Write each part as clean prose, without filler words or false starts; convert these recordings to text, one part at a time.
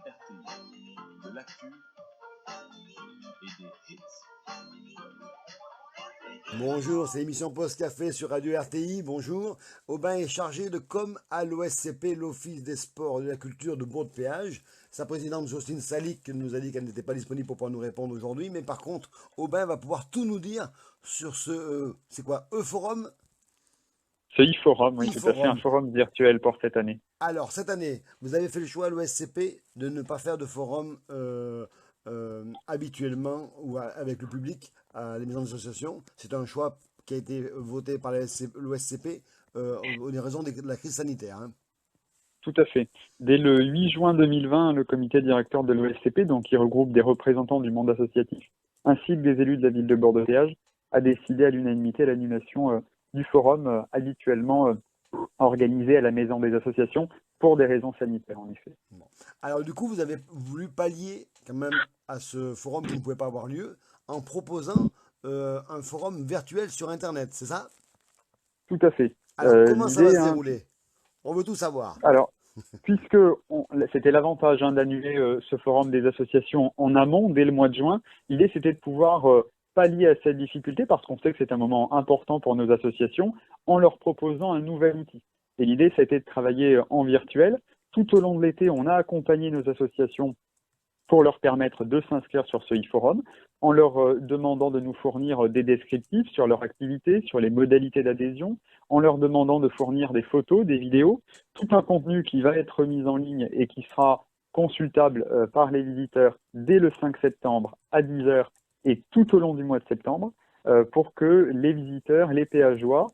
RTI, de l'actu et des hits. Bonjour, c'est l'émission Post Café sur Radio RTI. Bonjour. Aubin est chargé de com à l'OSCP, l'Office des sports et de la culture de Bourg-de-Péage. Sa présidente Jocelyne Salic nous a dit qu'elle n'était pas disponible pour pouvoir nous répondre aujourd'hui. Mais par contre, Aubin va pouvoir tout nous dire sur ce, c'est quoi, E-Forum? Ce e-forum, oui, tout à fait, un E-Forum. forum virtuel pour cette année. Alors, cette année, vous avez fait le choix à l'OSCP de ne pas faire de forum habituellement ou avec le public à les maisons d'association. C'est un choix qui a été voté par l'OSCP aux raisons de la crise sanitaire. Hein. Tout à fait. Dès le 8 juin 2020, le comité directeur de l'OSCP, donc qui regroupe des représentants du monde associatif, ainsi que des élus de la ville de Bourg-de-Péage, a décidé à l'unanimité l'annulation du forum habituellement organisé à la maison des associations pour des raisons sanitaires, en effet. Bon. Alors, du coup, vous avez voulu pallier quand même à ce forum qui ne pouvait pas avoir lieu en proposant un forum virtuel sur Internet, c'est ça? Tout à fait. Alors, comment ça va L'idée, se dérouler? On veut tout savoir. alors, puisque c'était l'avantage d'annuler ce forum des associations en amont, dès le mois de juin, l'idée c'était de pouvoir pallier à cette difficulté, parce qu'on sait que c'est un moment important pour nos associations, en leur proposant un nouvel outil. Et l'idée, ça a été de travailler en virtuel. Tout au long de l'été, on a accompagné nos associations pour leur permettre de s'inscrire sur ce e-forum, en leur demandant de nous fournir des descriptifs sur leur activité, sur les modalités d'adhésion, en leur demandant de fournir des photos, des vidéos, tout un contenu qui va être mis en ligne et qui sera consultable par les visiteurs dès le 5 septembre à 10 h et tout au long du mois de septembre, pour que les visiteurs, les péageois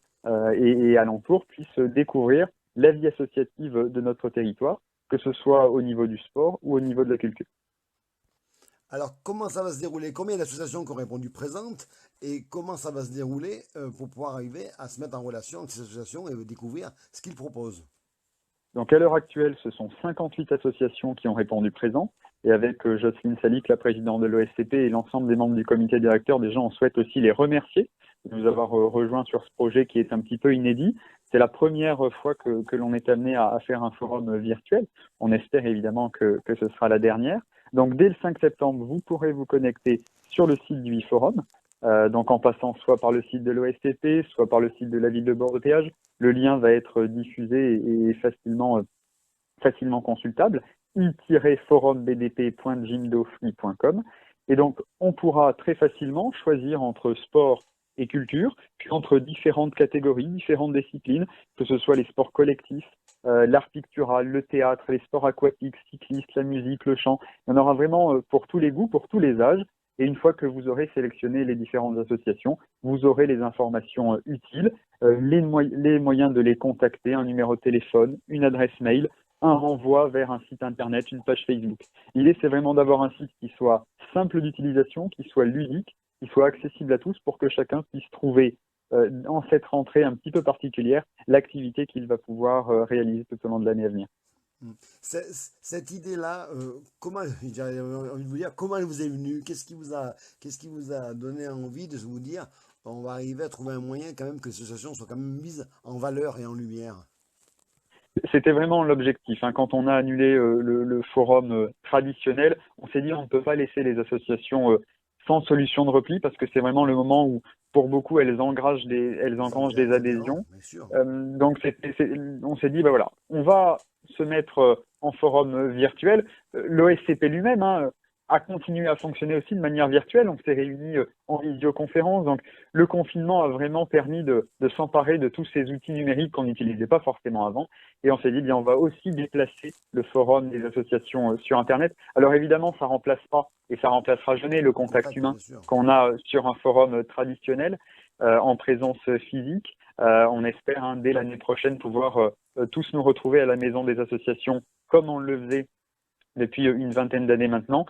et alentours puissent découvrir la vie associative de notre territoire, que ce soit au niveau du sport ou au niveau de la culture. Alors, comment ça va se dérouler? Combien d'associations qui ont répondu présentes? Et comment ça va se dérouler pour pouvoir arriver à se mettre en relation avec ces associations et découvrir ce qu'ils proposent? Donc à l'heure actuelle, ce sont 58 associations qui ont répondu présent. Et avec Jocelyne Salic, la présidente de l'OSCP, et l'ensemble des membres du comité directeur, déjà on souhaite aussi les remercier de nous avoir rejoints sur ce projet qui est un petit peu inédit. C'est la première fois que l'on est amené à faire un forum virtuel. On espère évidemment que ce sera la dernière. Donc dès le 5 septembre, vous pourrez vous connecter sur le site du e-forum, donc en passant soit par le site de l'OSCP, soit par le site de la ville de Bourg-de-Péage. Le lien va être diffusé et facilement consultable, i-forumbdp.jimdofree.com. Et donc, on pourra très facilement choisir entre sport et culture, puis entre différentes catégories, différentes disciplines, que ce soit les sports collectifs, l'art pictural, le théâtre, les sports aquatiques, cyclistes, la musique, le chant. Il y en aura vraiment pour tous les goûts, pour tous les âges. Et une fois que vous aurez sélectionné les différentes associations, vous aurez les informations utiles, les moyens de les contacter, un numéro de téléphone, une adresse mail, un renvoi vers un site internet, une page Facebook. L'idée, c'est vraiment d'avoir un site qui soit simple d'utilisation, qui soit ludique, qui soit accessible à tous pour que chacun puisse trouver en cette rentrée un petit peu particulière l'activité qu'il va pouvoir réaliser tout au long de l'année à venir. Cette idée-là, comment, j'ai envie de vous dire, comment elle vous est venue? Qu'est-ce qui vous a donné envie de vous dire, on va arriver à trouver un moyen quand même que ces associations soient quand même mises en valeur et en lumière? C'était vraiment l'objectif. Quand on a annulé le forum traditionnel, on s'est dit on ne peut pas laisser les associations sans solution de repli, parce que c'est vraiment le moment où, pour beaucoup, elles engagent des adhésions. Bien sûr. Donc, on s'est dit, voilà, on va se mettre en forum virtuel. L'OSCP lui-même a continué à fonctionner aussi de manière virtuelle. On s'est réunis en visioconférence. Donc, le confinement a vraiment permis de s'emparer de tous ces outils numériques qu'on n'utilisait pas forcément avant. Et on s'est dit, bien, on va aussi déplacer le forum des associations sur Internet. Alors évidemment, ça remplace pas, et ça remplacera jamais le contact humain qu'on a sur un forum traditionnel, en présence physique. On espère dès l'année prochaine pouvoir tous nous retrouver à la maison des associations comme on le faisait depuis une vingtaine d'années maintenant.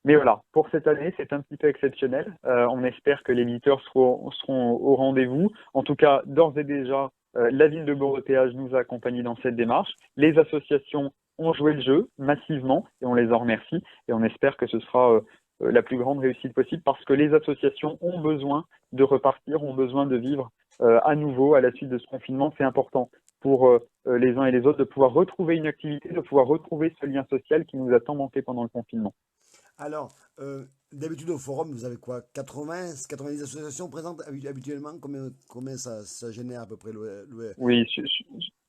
Mais voilà, pour cette année, c'est un petit peu exceptionnel. On espère que les visiteurs seront au rendez-vous. En tout cas, d'ores et déjà, la ville de Bourg-de-Péage nous a accompagnés dans cette démarche. Les associations ont joué le jeu massivement et on les en remercie. Et on espère que ce sera la plus grande réussite possible, parce que les associations ont besoin de repartir, ont besoin de vivre à nouveau à la suite de ce confinement. C'est important pour les uns et les autres de pouvoir retrouver une activité, de pouvoir retrouver ce lien social qui nous a tant manqué pendant le confinement. Alors, d'habitude au forum, vous avez quoi? 90 associations présentes habituellement? Combien ça génère à peu près Oui,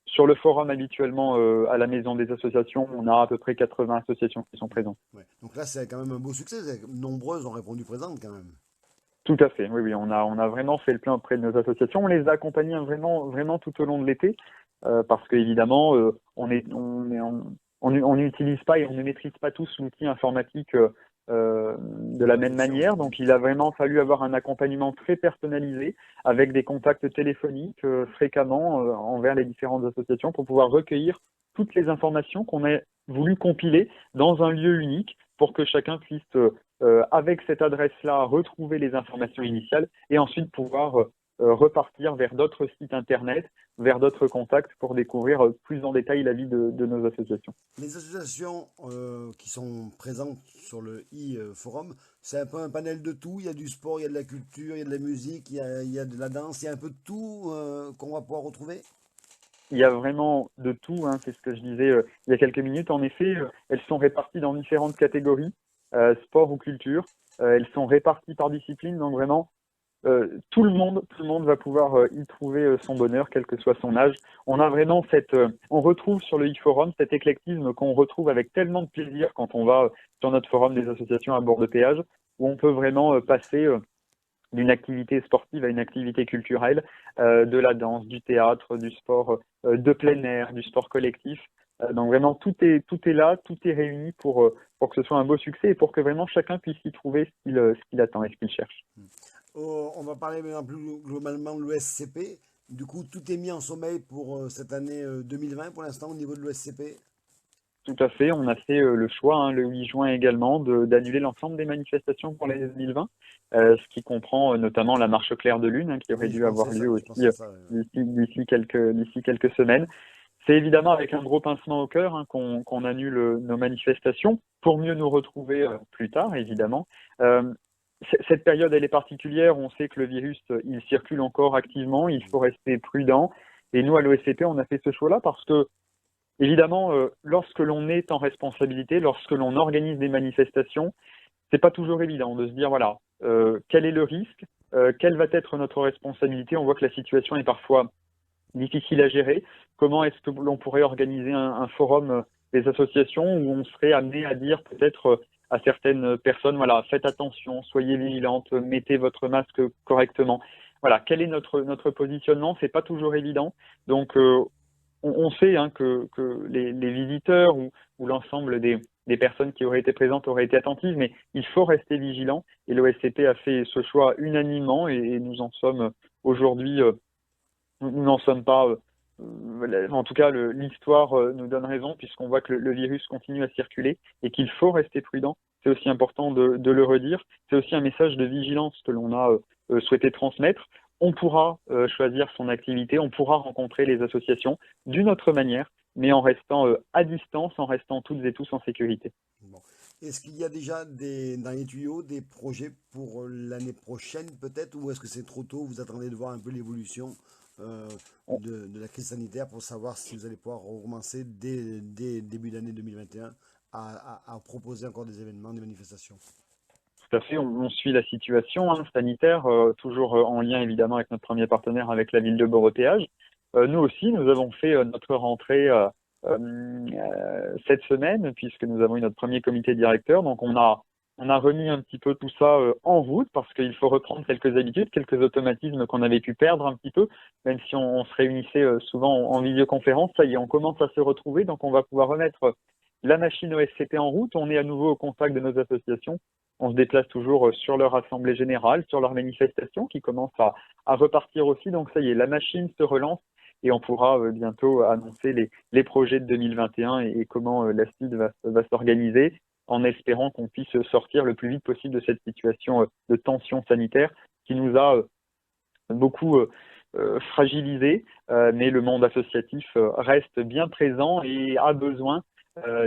sur le forum habituellement à la Maison des associations, on a à peu près 80 associations qui sont présentes. Ouais. Donc là, c'est quand même un beau succès. Nombreuses ont répondu présentes quand même. Tout à fait, oui, oui, on a vraiment fait le plein auprès de nos associations. On les a accompagnés vraiment, vraiment tout au long de l'été, parce qu'évidemment, on n'utilise pas et on ne maîtrise pas tous l'outil informatique de la même manière. Donc, il a vraiment fallu avoir un accompagnement très personnalisé, avec des contacts téléphoniques fréquemment envers les différentes associations pour pouvoir recueillir toutes les informations qu'on a voulu compiler dans un lieu unique pour que chacun puisse avec cette adresse-là, retrouver les informations initiales et ensuite pouvoir repartir vers d'autres sites internet, vers d'autres contacts pour découvrir plus en détail la vie de nos associations. Les associations qui sont présentes sur le e-forum, c'est un peu un panel de tout. Il y a du sport, il y a de la culture, il y a de la musique, il y a de la danse, il y a un peu de tout qu'on va pouvoir retrouver. Il y a vraiment de tout, hein, c'est ce que je disais il y a quelques minutes. En effet, elles sont réparties dans différentes catégories, sport ou culture. Elles sont réparties par discipline, donc vraiment, tout le monde va pouvoir y trouver son bonheur, quel que soit son âge. On a vraiment on retrouve sur le e-forum cet éclectisme qu'on retrouve avec tellement de plaisir quand on va sur notre forum des associations à bord de péage, où on peut vraiment passer d'une activité sportive à une activité culturelle, de la danse, du théâtre, du sport de plein air, du sport collectif. Donc vraiment, tout est là, tout est réuni pour que ce soit un beau succès et pour que vraiment chacun puisse y trouver ce qu'il attend et ce qu'il cherche. On va parler maintenant plus globalement de l'ESCP. Du coup, tout est mis en sommeil pour cette année 2020 pour l'instant au niveau de l'ESCP. Tout à fait, on a fait le choix, hein, le 8 juin également, d'annuler l'ensemble des manifestations pour l'année 2020, ce qui comprend notamment la marche claire de lune, hein, qui aurait dû avoir lieu aussi d'ici quelques semaines. C'est évidemment avec un gros pincement au cœur hein, qu'on annule nos manifestations pour mieux nous retrouver plus tard, évidemment. Cette période, elle est particulière. On sait que le virus, il circule encore activement. Il faut rester prudent. Et nous, à l'OSCP, on a fait ce choix-là parce que, évidemment, lorsque l'on est en responsabilité, lorsque l'on organise des manifestations, c'est pas toujours évident de se dire, voilà, quel est le risque, quelle va être notre responsabilité. On voit que la situation est parfois difficile à gérer. Comment est-ce que l'on pourrait organiser un forum des associations où on serait amené à dire peut-être à certaines personnes, voilà, faites attention, soyez vigilantes, mettez votre masque correctement. Voilà, quel est notre positionnement? C'est pas toujours évident. Donc, on sait hein, que les visiteurs ou l'ensemble des personnes qui auraient été présentes auraient été attentives, mais il faut rester vigilant. Et l'OSCP a fait ce choix unanimement et nous en sommes aujourd'hui. Nous n'en sommes pas. En tout cas, l'histoire nous donne raison puisqu'on voit que le virus continue à circuler et qu'il faut rester prudent. C'est aussi important de le redire. C'est aussi un message de vigilance que l'on a souhaité transmettre. On pourra choisir son activité, on pourra rencontrer les associations d'une autre manière, mais en restant à distance, en restant toutes et tous en sécurité. Bon. Est-ce qu'il y a déjà dans les tuyaux des projets pour l'année prochaine peut-être, ou est-ce que c'est trop tôt? Vous attendez de voir un peu l'évolution de la crise sanitaire pour savoir si vous allez pouvoir recommencer dès début d'année 2021 à proposer encore des événements, des manifestations? Tout à fait, on suit la situation hein, sanitaire, toujours en lien évidemment avec notre premier partenaire, avec la ville de Beaurepaire. Nous aussi, nous avons fait notre rentrée cette semaine, puisque nous avons eu notre premier comité directeur. Donc on a remis un petit peu tout ça en route parce qu'il faut reprendre quelques habitudes, quelques automatismes qu'on avait pu perdre un petit peu, même si on se réunissait souvent en visioconférence. Ça y est, on commence à se retrouver, donc on va pouvoir remettre la machine OSCP en route. On est à nouveau au contact de nos associations. On se déplace toujours sur leur assemblée générale, sur leurs manifestations qui commencent à repartir aussi. Donc ça y est, la machine se relance et on pourra bientôt annoncer les projets de 2021 et comment la suite va s'organiser, en espérant qu'on puisse sortir le plus vite possible de cette situation de tension sanitaire qui nous a beaucoup fragilisés, mais le monde associatif reste bien présent et a besoin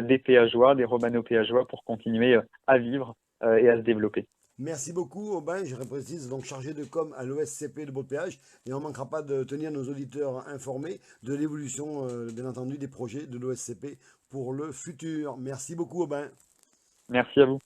des péageois, des romano-péageois pour continuer à vivre et à se développer. Merci beaucoup, Aubin. Je précise donc chargé de com à l'OSCP de Beaude-Péage. Et on ne manquera pas de tenir nos auditeurs informés de l'évolution, bien entendu, des projets de l'OSCP pour le futur. Merci beaucoup, Aubin. Merci à vous.